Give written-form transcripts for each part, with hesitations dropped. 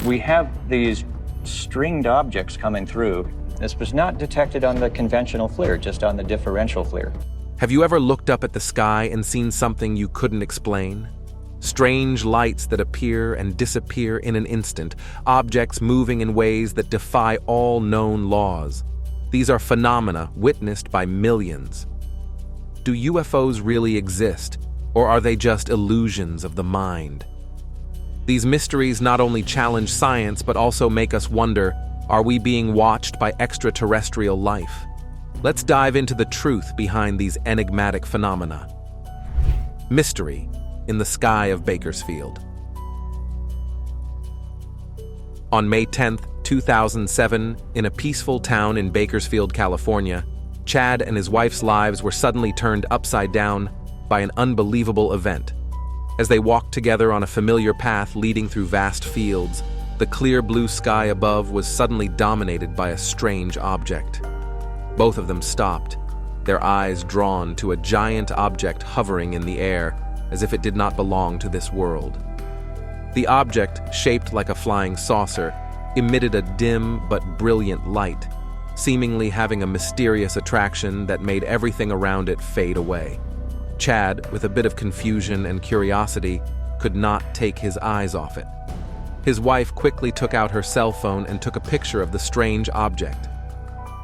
We have these stringed objects coming through. This was not detected on the conventional FLIR, just on the differential FLIR. Have you ever looked up at the sky and seen something you couldn't explain? Strange lights that appear and disappear in an instant, objects moving in ways that defy all known laws. These are phenomena witnessed by millions. Do UFOs really exist, or are they just illusions of the mind? These mysteries not only challenge science but also make us wonder, are we being watched by extraterrestrial life? Let's dive into the truth behind these enigmatic phenomena. Mystery in the sky of Bakersfield. On May 10, 2007, in a peaceful town in Bakersfield, California, Chad and his wife's lives were suddenly turned upside down by an unbelievable event. As they walked together on a familiar path leading through vast fields, the clear blue sky above was suddenly dominated by a strange object. Both of them stopped, their eyes drawn to a giant object hovering in the air, as if it did not belong to this world. The object, shaped like a flying saucer, emitted a dim but brilliant light, seemingly having a mysterious attraction that made everything around it fade away. Chad, with a bit of confusion and curiosity, could not take his eyes off it. His wife quickly took out her cell phone and took a picture of the strange object.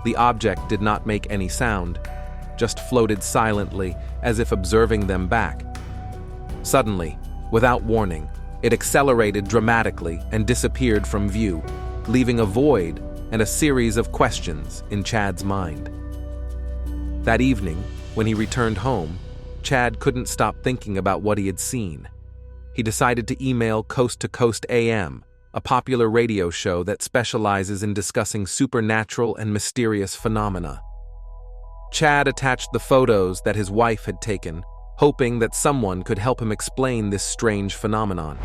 The object did not make any sound, just floated silently as if observing them back. Suddenly, without warning, it accelerated dramatically and disappeared from view, leaving a void and a series of questions in Chad's mind. That evening, when he returned home, Chad couldn't stop thinking about what he had seen. He decided to email Coast to Coast AM, a popular radio show that specializes in discussing supernatural and mysterious phenomena. Chad attached the photos that his wife had taken, hoping that someone could help him explain this strange phenomenon.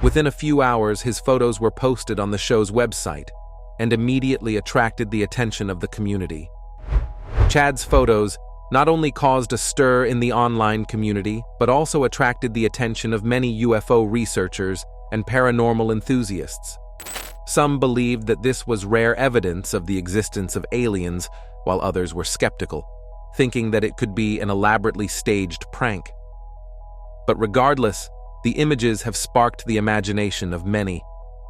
Within a few hours, his photos were posted on the show's website and immediately attracted the attention of the community. Chad's photos not only caused a stir in the online community, but also attracted the attention of many UFO researchers and paranormal enthusiasts. Some believed that this was rare evidence of the existence of aliens, while others were skeptical, thinking that it could be an elaborately staged prank. But regardless, the images have sparked the imagination of many,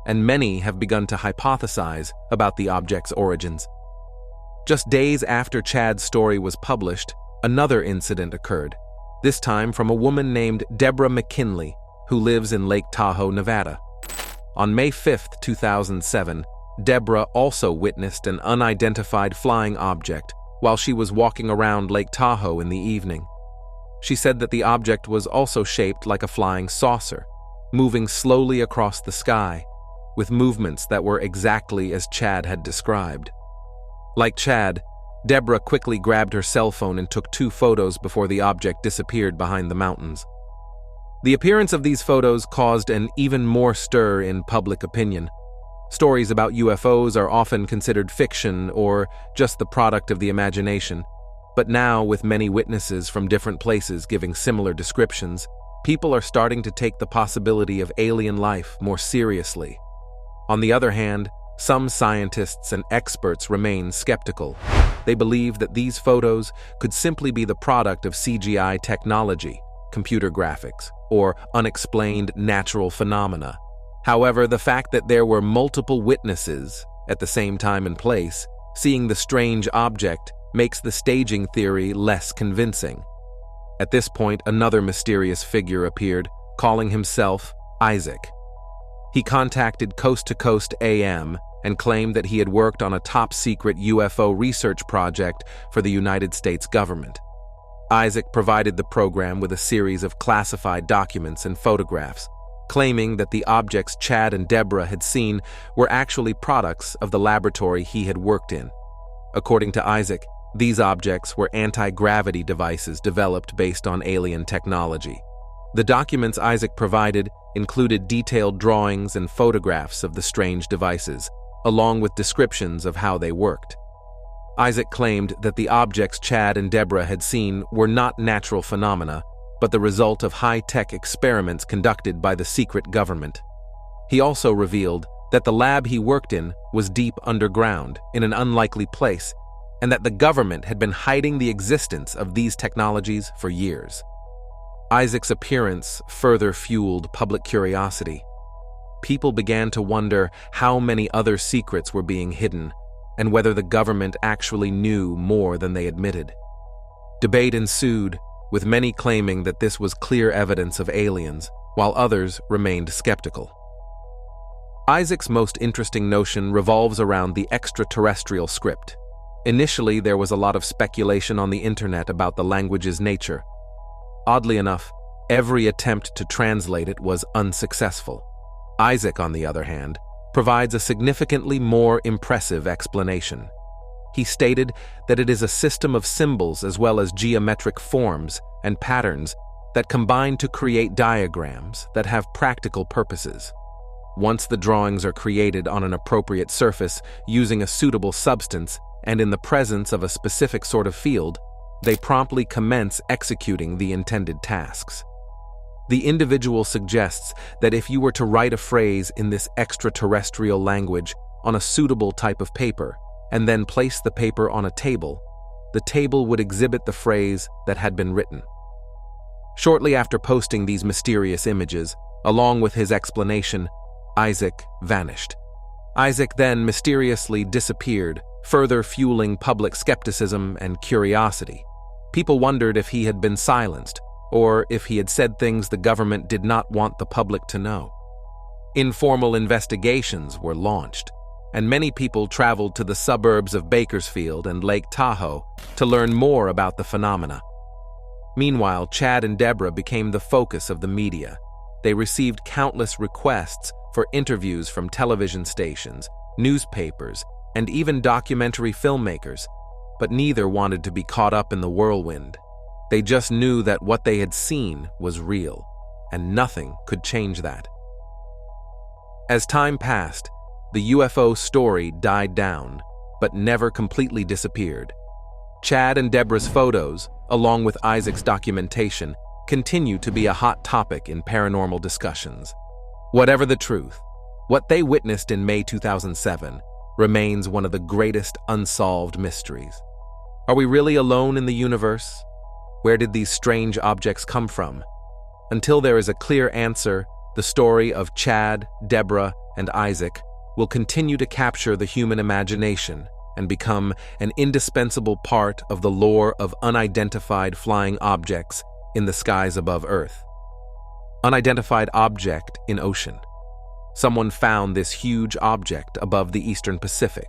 and many have begun to hypothesize about the object's origins. Just days after Chad's story was published, another incident occurred, this time from a woman named Deborah McKinley, who lives in Lake Tahoe, Nevada. On May 5, 2007, Deborah also witnessed an unidentified flying object while she was walking around Lake Tahoe in the evening. She said that the object was also shaped like a flying saucer, moving slowly across the sky, with movements that were exactly as Chad had described. Like Chad, Deborah quickly grabbed her cell phone and took 2 photos before the object disappeared behind the mountains. The appearance of these photos caused an even more stir in public opinion. Stories about UFOs are often considered fiction or just the product of the imagination, but now, with many witnesses from different places giving similar descriptions, people are starting to take the possibility of alien life more seriously. On the other hand, some scientists and experts remain skeptical. They believe that these photos could simply be the product of CGI technology, computer graphics, or unexplained natural phenomena. However, the fact that there were multiple witnesses at the same time and place seeing the strange object makes the staging theory less convincing. At this point, another mysterious figure appeared, calling himself Isaac. He contacted Coast to Coast AM and claimed that he had worked on a top-secret UFO research project for the United States government. Isaac provided the program with a series of classified documents and photographs, claiming that the objects Chad and Deborah had seen were actually products of the laboratory he had worked in. According to Isaac, these objects were anti-gravity devices developed based on alien technology. The documents Isaac provided included detailed drawings and photographs of the strange devices, along with descriptions of how they worked. Isaac claimed that the objects Chad and Deborah had seen were not natural phenomena, but the result of high-tech experiments conducted by the secret government. He also revealed that the lab he worked in was deep underground, in an unlikely place, and that the government had been hiding the existence of these technologies for years. Isaac's appearance further fueled public curiosity. People began to wonder how many other secrets were being hidden, and whether the government actually knew more than they admitted. Debate ensued, with many claiming that this was clear evidence of aliens, while others remained skeptical. Isaac's most interesting notion revolves around the extraterrestrial script. Initially, there was a lot of speculation on the internet about the language's nature. Oddly enough, every attempt to translate it was unsuccessful. Isaac, on the other hand, provides a significantly more impressive explanation. He stated that it is a system of symbols as well as geometric forms and patterns that combine to create diagrams that have practical purposes. Once the drawings are created on an appropriate surface using a suitable substance and in the presence of a specific sort of field, they promptly commence executing the intended tasks. The individual suggests that if you were to write a phrase in this extraterrestrial language on a suitable type of paper and then place the paper on a table, the table would exhibit the phrase that had been written. Shortly after posting these mysterious images, along with his explanation, Isaac vanished. Isaac then mysteriously disappeared, further fueling public skepticism and curiosity. People wondered if he had been silenced, or if he had said things the government did not want the public to know. Informal investigations were launched, and many people traveled to the suburbs of Bakersfield and Lake Tahoe to learn more about the phenomena. Meanwhile, Chad and Deborah became the focus of the media. They received countless requests for interviews from television stations, newspapers, and even documentary filmmakers, but neither wanted to be caught up in the whirlwind. They just knew that what they had seen was real, and nothing could change that. As time passed, the UFO story died down, but never completely disappeared. Chad and Deborah's photos, along with Isaac's documentation, continue to be a hot topic in paranormal discussions. Whatever the truth, what they witnessed in May 2007 remains one of the greatest unsolved mysteries. Are we really alone in the universe? Where did these strange objects come from? Until there is a clear answer, the story of Chad, Deborah, and Isaac will continue to capture the human imagination and become an indispensable part of the lore of unidentified flying objects in the skies above Earth. Unidentified object in ocean. Someone found this huge object above the Eastern Pacific.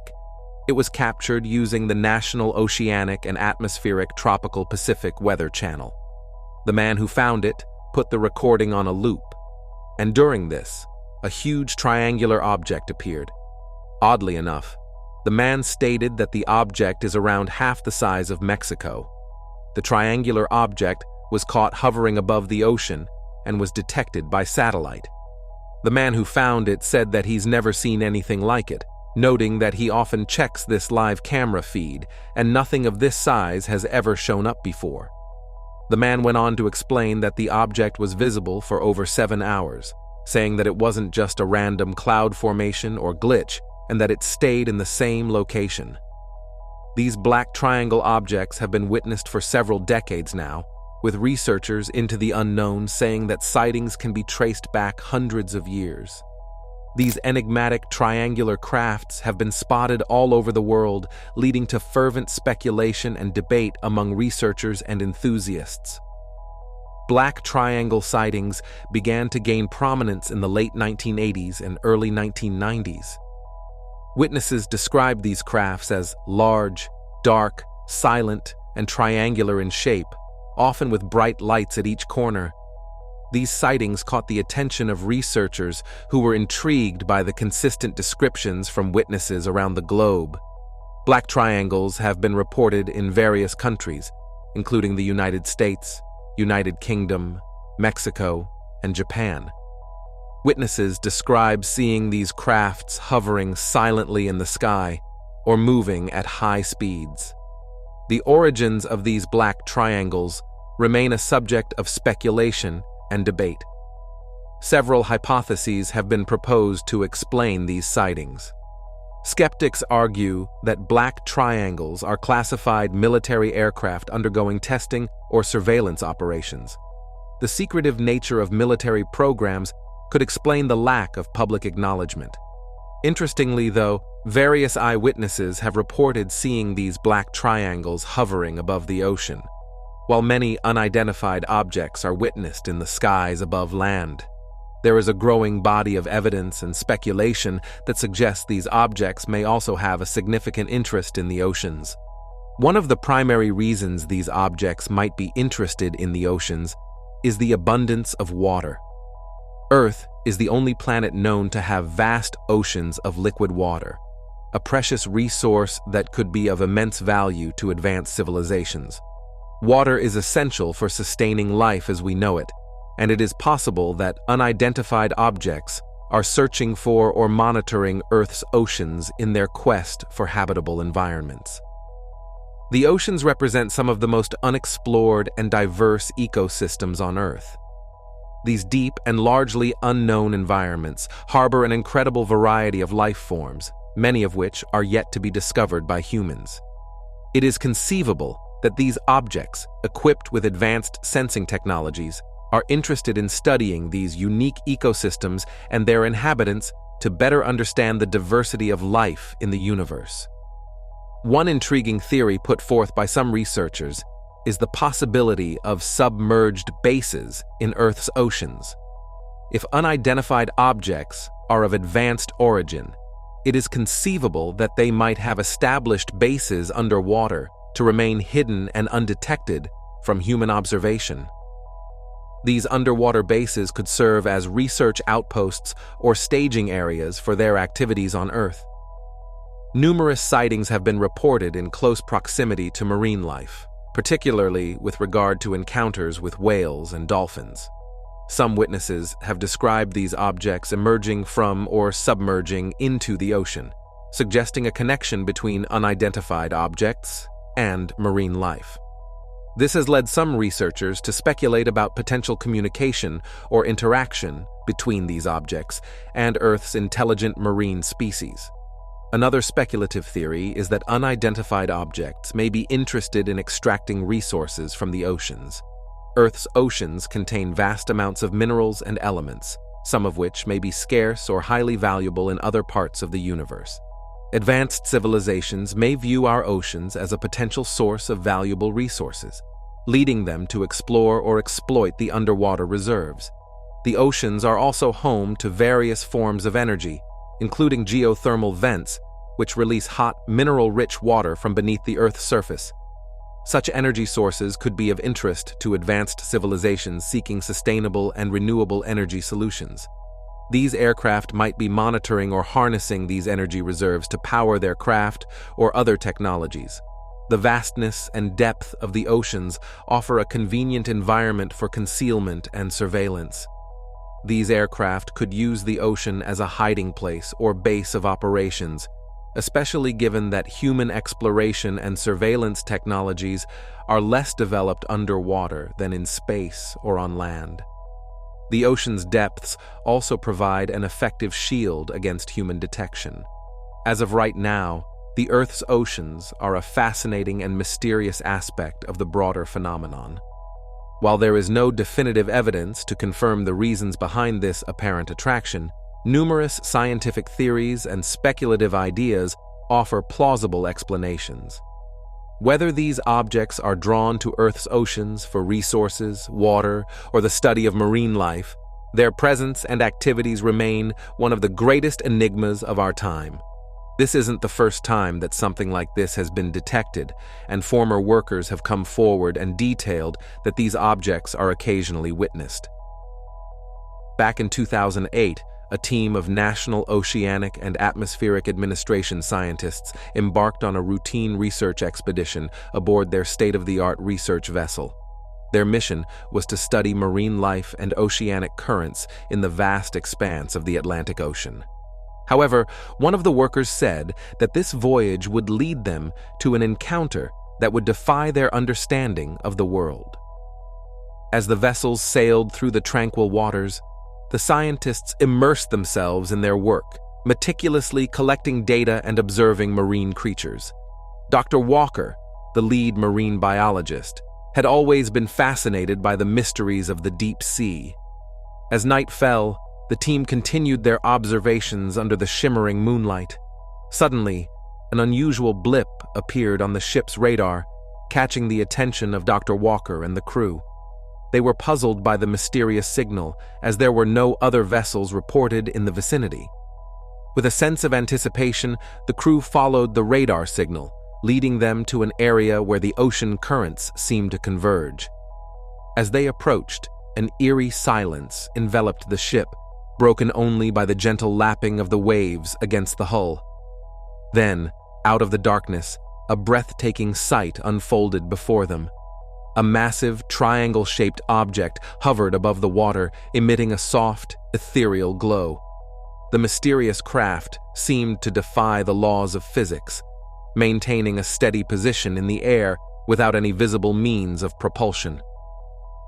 It was captured using the National Oceanic and Atmospheric Tropical Pacific Weather Channel. The man who found it put the recording on a loop, and during this, a huge triangular object appeared. Oddly enough, the man stated that the object is around half the size of Mexico. The triangular object was caught hovering above the ocean and was detected by satellite. The man who found it said that he's never seen anything like it, noting that he often checks this live camera feed and nothing of this size has ever shown up before. The man went on to explain that the object was visible for over 7 hours, saying that it wasn't just a random cloud formation or glitch, and that it stayed in the same location. These black triangle objects have been witnessed for several decades now, with researchers into the unknown saying that sightings can be traced back hundreds of years. These enigmatic triangular crafts have been spotted all over the world, leading to fervent speculation and debate among researchers and enthusiasts. Black triangle sightings began to gain prominence in the late 1980s and early 1990s. Witnesses described these crafts as large, dark, silent, and triangular in shape, often with bright lights at each corner. These sightings caught the attention of researchers who were intrigued by the consistent descriptions from witnesses around the globe. Black triangles have been reported in various countries, including the United States, United Kingdom, Mexico, and Japan. Witnesses describe seeing these crafts hovering silently in the sky or moving at high speeds. The origins of these black triangles remain a subject of speculation and debate. Several hypotheses have been proposed to explain these sightings. Skeptics argue that black triangles are classified military aircraft undergoing testing or surveillance operations. The secretive nature of military programs could explain the lack of public acknowledgement. Interestingly, though, various eyewitnesses have reported seeing these black triangles hovering above the ocean, while many unidentified objects are witnessed in the skies above land. There is a growing body of evidence and speculation that suggests these objects may also have a significant interest in the oceans. One of the primary reasons these objects might be interested in the oceans is the abundance of water. Earth is the only planet known to have vast oceans of liquid water, a precious resource that could be of immense value to advanced civilizations. Water is essential for sustaining life as we know it, and it is possible that unidentified objects are searching for or monitoring Earth's oceans in their quest for habitable environments. The oceans represent some of the most unexplored and diverse ecosystems on Earth. These deep and largely unknown environments harbor an incredible variety of life forms, many of which are yet to be discovered by humans. It is conceivable that these objects, equipped with advanced sensing technologies, are interested in studying these unique ecosystems and their inhabitants to better understand the diversity of life in the universe. One intriguing theory put forth by some researchers is the possibility of submerged bases in Earth's oceans. If unidentified objects are of advanced origin, it is conceivable that they might have established bases underwater to remain hidden and undetected from human observation. These underwater bases could serve as research outposts or staging areas for their activities on Earth. Numerous sightings have been reported in close proximity to marine life, particularly with regard to encounters with whales and dolphins. Some witnesses have described these objects emerging from or submerging into the ocean, suggesting a connection between unidentified objects and marine life. This has led some researchers to speculate about potential communication or interaction between these objects and Earth's intelligent marine species. Another speculative theory is that unidentified objects may be interested in extracting resources from the oceans. Earth's oceans contain vast amounts of minerals and elements, some of which may be scarce or highly valuable in other parts of the universe. Advanced civilizations may view our oceans as a potential source of valuable resources, leading them to explore or exploit the underwater reserves. The oceans are also home to various forms of energy, including geothermal vents, which release hot, mineral-rich water from beneath the Earth's surface. Such energy sources could be of interest to advanced civilizations seeking sustainable and renewable energy solutions. These aircraft might be monitoring or harnessing these energy reserves to power their craft or other technologies. The vastness and depth of the oceans offer a convenient environment for concealment and surveillance. These aircraft could use the ocean as a hiding place or base of operations, especially given that human exploration and surveillance technologies are less developed underwater than in space or on land. The ocean's depths also provide an effective shield against human detection. As of right now, the Earth's oceans are a fascinating and mysterious aspect of the broader phenomenon. While there is no definitive evidence to confirm the reasons behind this apparent attraction, numerous scientific theories and speculative ideas offer plausible explanations. Whether these objects are drawn to Earth's oceans for resources, water, or the study of marine life, their presence and activities remain one of the greatest enigmas of our time. This isn't the first time that something like this has been detected, and former workers have come forward and detailed that these objects are occasionally witnessed. Back in 2008, a team of National Oceanic and Atmospheric Administration scientists embarked on a routine research expedition aboard their state-of-the-art research vessel. Their mission was to study marine life and oceanic currents in the vast expanse of the Atlantic Ocean. However, one of the workers said that this voyage would lead them to an encounter that would defy their understanding of the world. As the vessels sailed through the tranquil waters, the scientists immersed themselves in their work, meticulously collecting data and observing marine creatures. Dr. Walker, the lead marine biologist, had always been fascinated by the mysteries of the deep sea. As night fell, the team continued their observations under the shimmering moonlight. Suddenly, an unusual blip appeared on the ship's radar, catching the attention of Dr. Walker and the crew. They were puzzled by the mysterious signal, as there were no other vessels reported in the vicinity. With a sense of anticipation, the crew followed the radar signal, leading them to an area where the ocean currents seemed to converge. As they approached, an eerie silence enveloped the ship, broken only by the gentle lapping of the waves against the hull. Then, out of the darkness, a breathtaking sight unfolded before them. A massive, triangle-shaped object hovered above the water, emitting a soft, ethereal glow. The mysterious craft seemed to defy the laws of physics, maintaining a steady position in the air without any visible means of propulsion.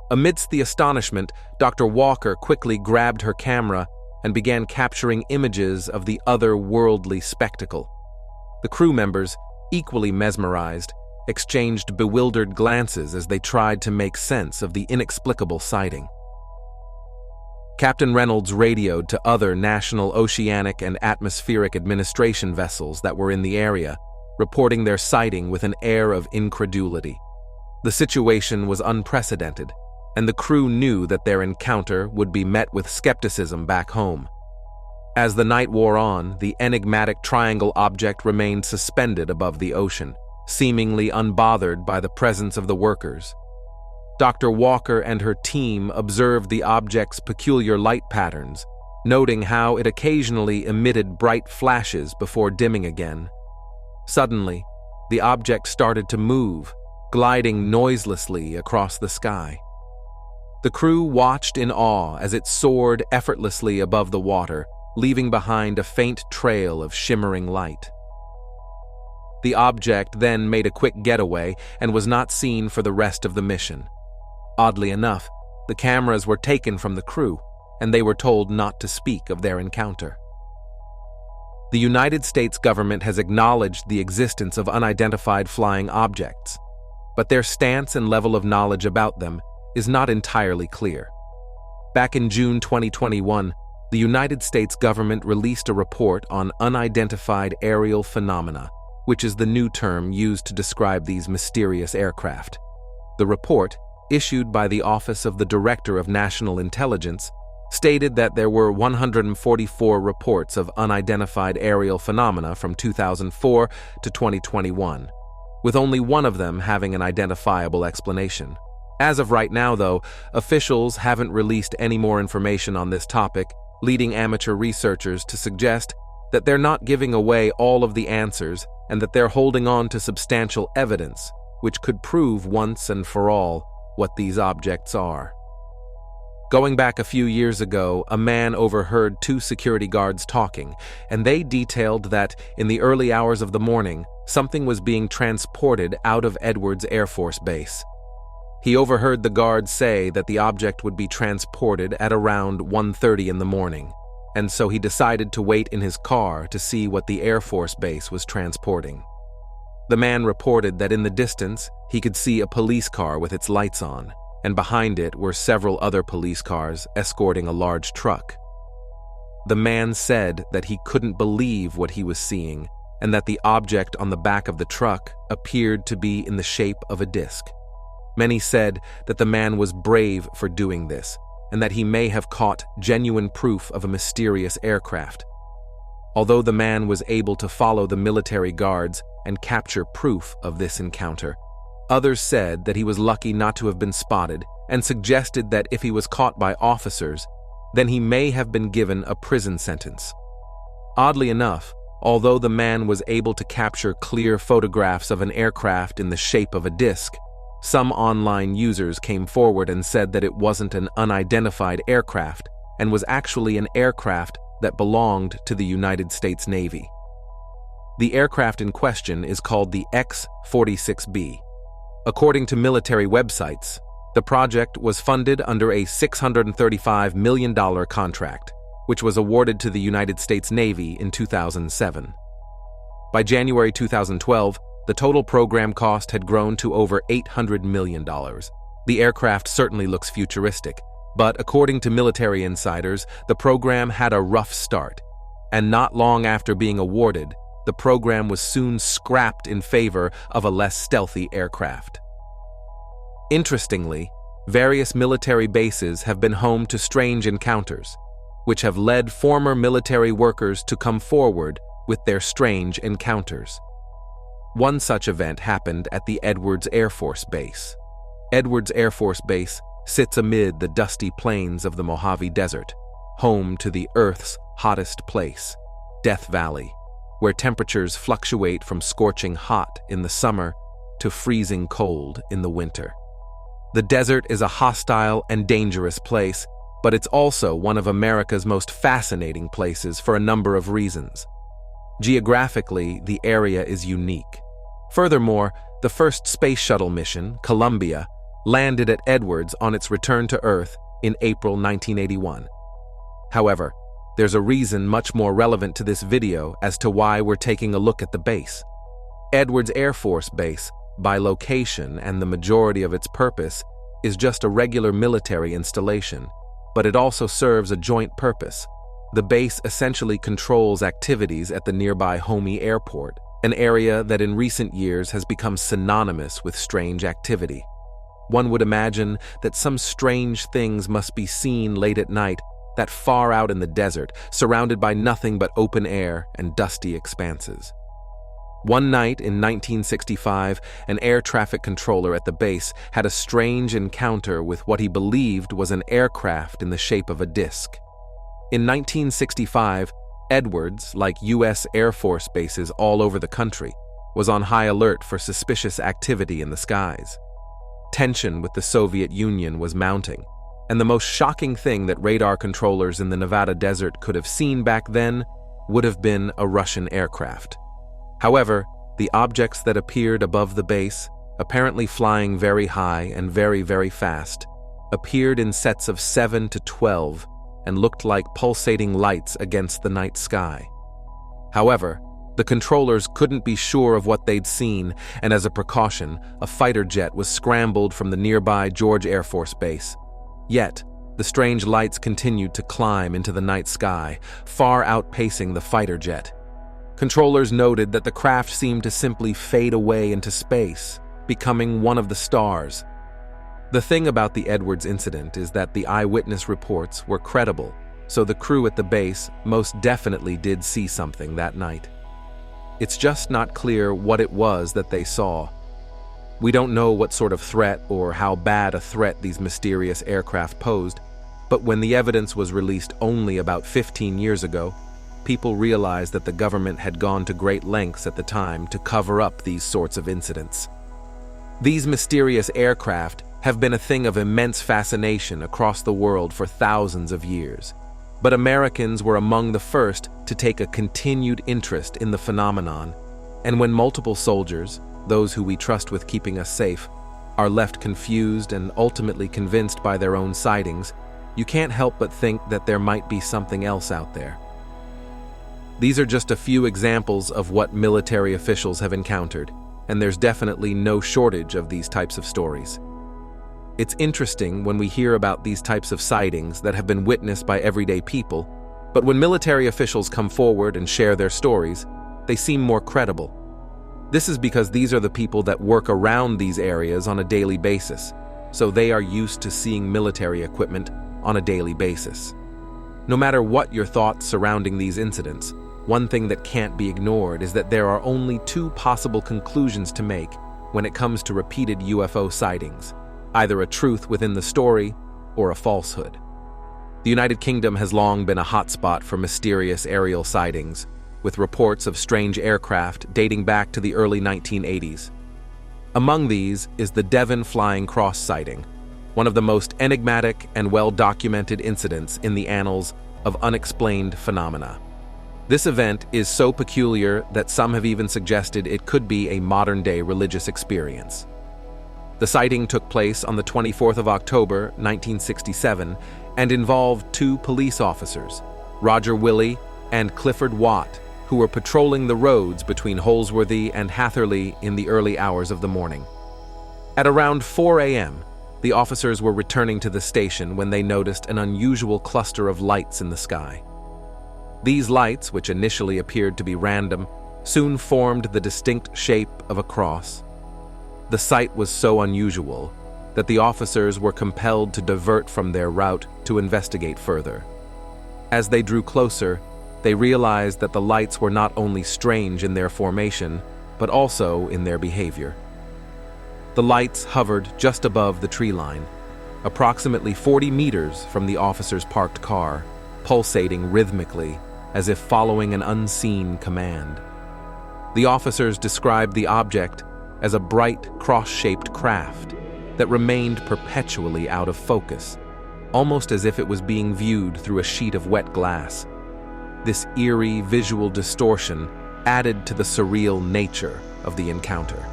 Amidst the astonishment, Dr. Walker quickly grabbed her camera and began capturing images of the otherworldly spectacle. The crew members, equally mesmerized, exchanged bewildered glances as they tried to make sense of the inexplicable sighting. Captain Reynolds radioed to other National Oceanic and Atmospheric Administration vessels that were in the area, reporting their sighting with an air of incredulity. The situation was unprecedented, and the crew knew that their encounter would be met with skepticism back home. As the night wore on, the enigmatic triangle object remained suspended above the ocean, seemingly unbothered by the presence of the workers. Dr. Walker and her team observed the object's peculiar light patterns, noting how it occasionally emitted bright flashes before dimming again. Suddenly, the object started to move, gliding noiselessly across the sky. The crew watched in awe as it soared effortlessly above the water, leaving behind a faint trail of shimmering light. The object then made a quick getaway and was not seen for the rest of the mission. Oddly enough, the cameras were taken from the crew, and they were told not to speak of their encounter. The United States government has acknowledged the existence of unidentified flying objects, but their stance and level of knowledge about them is not entirely clear. Back in June 2021, the United States government released a report on unidentified aerial phenomena, which is the new term used to describe these mysterious aircraft. The report, issued by the Office of the Director of National Intelligence, stated that there were 144 reports of unidentified aerial phenomena from 2004 to 2021, with only one of them having an identifiable explanation. As of right now, though, officials haven't released any more information on this topic, leading amateur researchers to suggest that they're not giving away all of the answers and that they're holding on to substantial evidence, which could prove once and for all what these objects are. Going back a few years ago, a man overheard two security guards talking, and they detailed that in the early hours of the morning, something was being transported out of Edwards Air Force Base. He overheard the guards say that the object would be transported at around 1:30 in the morning, and so he decided to wait in his car to see what the Air Force Base was transporting. The man reported that in the distance, he could see a police car with its lights on, and behind it were several other police cars escorting a large truck. The man said that he couldn't believe what he was seeing, and that the object on the back of the truck appeared to be in the shape of a disc. Many said that the man was brave for doing this, and that he may have caught genuine proof of a mysterious aircraft. Although the man was able to follow the military guards and capture proof of this encounter, others said that he was lucky not to have been spotted and suggested that if he was caught by officers, then he may have been given a prison sentence. Oddly enough, although the man was able to capture clear photographs of an aircraft in the shape of a disc, some online users came forward and said that it wasn't an unidentified aircraft and was actually an aircraft that belonged to the United States Navy. The aircraft in question is called the X-46B. According to military websites, The project was funded under a $635 million contract, which was awarded to the United States Navy in 2007. By January 2012, the total program cost had grown to over $800 million. The aircraft certainly looks futuristic, but according to military insiders, the program had a rough start, and not long after being awarded, the program was soon scrapped in favor of a less stealthy aircraft. Interestingly, various military bases have been home to strange encounters, which have led former military workers to come forward with their strange encounters. One such event happened at the Edwards Air Force Base. Edwards Air Force Base sits amid the dusty plains of the Mojave Desert, home to the Earth's hottest place, Death Valley, where temperatures fluctuate from scorching hot in the summer to freezing cold in the winter. The desert is a hostile and dangerous place, but it's also one of America's most fascinating places for a number of reasons. Geographically, the area is unique. Furthermore, the first space shuttle mission, Columbia, landed at Edwards on its return to Earth in April 1981. However, there's a reason much more relevant to this video as to why we're taking a look at the base. Edwards Air Force Base, by location and the majority of its purpose, is just a regular military installation, but it also serves a joint purpose. The base essentially controls activities at the nearby Homey Airport, an area that in recent years has become synonymous with strange activity. One would imagine that some strange things must be seen late at night, that far out in the desert, surrounded by nothing but open air and dusty expanses. One night in 1965, an air traffic controller at the base had a strange encounter with what he believed was an aircraft in the shape of a disc. In 1965, Edwards, like U.S. Air Force bases all over the country, was on high alert for suspicious activity in the skies. Tension with the Soviet Union was mounting, and the most shocking thing that radar controllers in the Nevada desert could have seen back then would have been a Russian aircraft. However, the objects that appeared above the base, apparently flying very high and very, very fast, appeared in sets of 7 to 12 and looked like pulsating lights against the night sky. However, the controllers couldn't be sure of what they'd seen, and as a precaution, a fighter jet was scrambled from the nearby George Air Force Base. Yet, the strange lights continued to climb into the night sky, far outpacing the fighter jet. Controllers noted that the craft seemed to simply fade away into space, becoming one of the stars. The thing about the Edwards incident is that the eyewitness reports were credible, so the crew at the base most definitely did see something that night. It's just not clear what it was that they saw. We don't know what sort of threat or how bad a threat these mysterious aircraft posed, but when the evidence was released only about 15 years ago, people realized that the government had gone to great lengths at the time to cover up these sorts of incidents. These mysterious aircraft have been a thing of immense fascination across the world for thousands of years, but Americans were among the first to take a continued interest in the phenomenon, and when multiple soldiers, those who we trust with keeping us safe, are left confused and ultimately convinced by their own sightings, you can't help but think that there might be something else out there. These are just a few examples of what military officials have encountered, and there's definitely no shortage of these types of stories. It's interesting when we hear about these types of sightings that have been witnessed by everyday people, but when military officials come forward and share their stories, they seem more credible. This is because these are the people that work around these areas on a daily basis, so they are used to seeing military equipment on a daily basis. No matter what your thoughts surrounding these incidents, one thing that can't be ignored is that there are only two possible conclusions to make when it comes to repeated UFO sightings: either a truth within the story or a falsehood. The United Kingdom has long been a hotspot for mysterious aerial sightings, with reports of strange aircraft dating back to the early 1980s. Among these is the Devon flying cross sighting, one of the most enigmatic and well-documented incidents in the annals of unexplained phenomena. This event is so peculiar that some have even suggested it could be a modern-day religious experience. The sighting took place on the 24th of October, 1967, and involved two police officers, Roger Willey and Clifford Watt, who were patrolling the roads between Holsworthy and Hatherley in the early hours of the morning. At around 4 a.m., the officers were returning to the station when they noticed an unusual cluster of lights in the sky. These lights, which initially appeared to be random, soon formed the distinct shape of a cross. The sight was so unusual that the officers were compelled to divert from their route to investigate further. As they drew closer, they realized that the lights were not only strange in their formation, but also in their behavior. The lights hovered just above the tree line, approximately 40 meters from the officer's parked car, pulsating rhythmically as if following an unseen command. The officers described the object as a bright, cross-shaped craft that remained perpetually out of focus, almost as if it was being viewed through a sheet of wet glass. This eerie visual distortion added to the surreal nature of the encounter.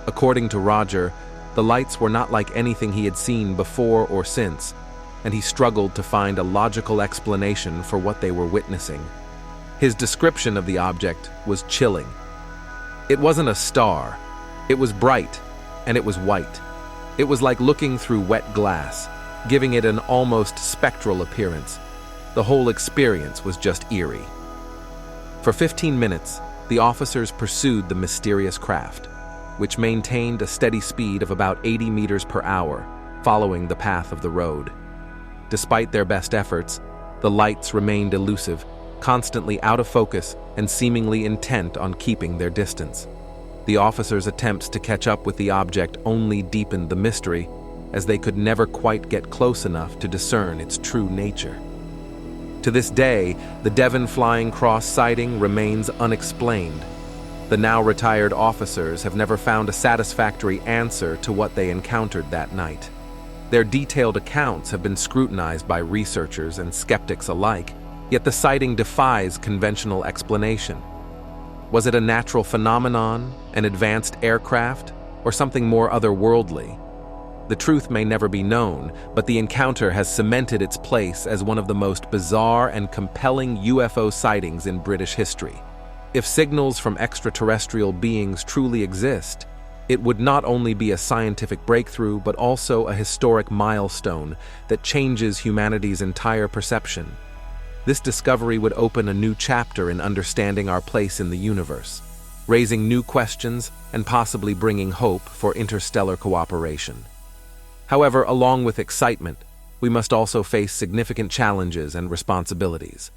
According to Roger, the lights were not like anything he had seen before or since, and he struggled to find a logical explanation for what they were witnessing. His description of the object was chilling. It wasn't a star. It was bright, and it was white. It was like looking through wet glass, giving it an almost spectral appearance. The whole experience was just eerie. For 15 minutes, the officers pursued the mysterious craft, which maintained a steady speed of about 80 meters per hour, following the path of the road. Despite their best efforts, the lights remained elusive, constantly out of focus and seemingly intent on keeping their distance. The officers' attempts to catch up with the object only deepened the mystery, as they could never quite get close enough to discern its true nature. To this day, the Devon Flying Cross sighting remains unexplained. The now retired officers have never found a satisfactory answer to what they encountered that night. Their detailed accounts have been scrutinized by researchers and skeptics alike, yet the sighting defies conventional explanation. Was it a natural phenomenon, an advanced aircraft, or something more otherworldly? The truth may never be known, but the encounter has cemented its place as one of the most bizarre and compelling UFO sightings in British history. If signals from extraterrestrial beings truly exist, it would not only be a scientific breakthrough, but also a historic milestone that changes humanity's entire perception. This discovery would open a new chapter in understanding our place in the universe, raising new questions and possibly bringing hope for interstellar cooperation. However, along with excitement, we must also face significant challenges and responsibilities.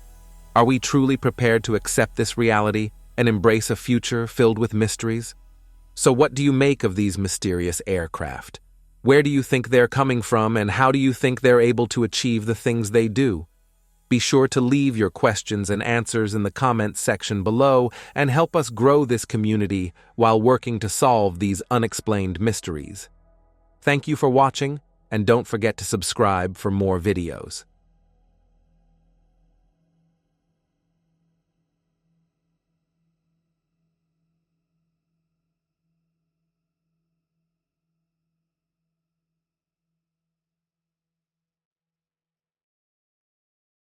Are we truly prepared to accept this reality and embrace a future filled with mysteries? So what do you make of these mysterious aircraft? Where do you think they're coming from, and how do you think they're able to achieve the things they do? Be sure to leave your questions and answers in the comments section below and help us grow this community while working to solve these unexplained mysteries. Thank you for watching, and don't forget to subscribe for more videos.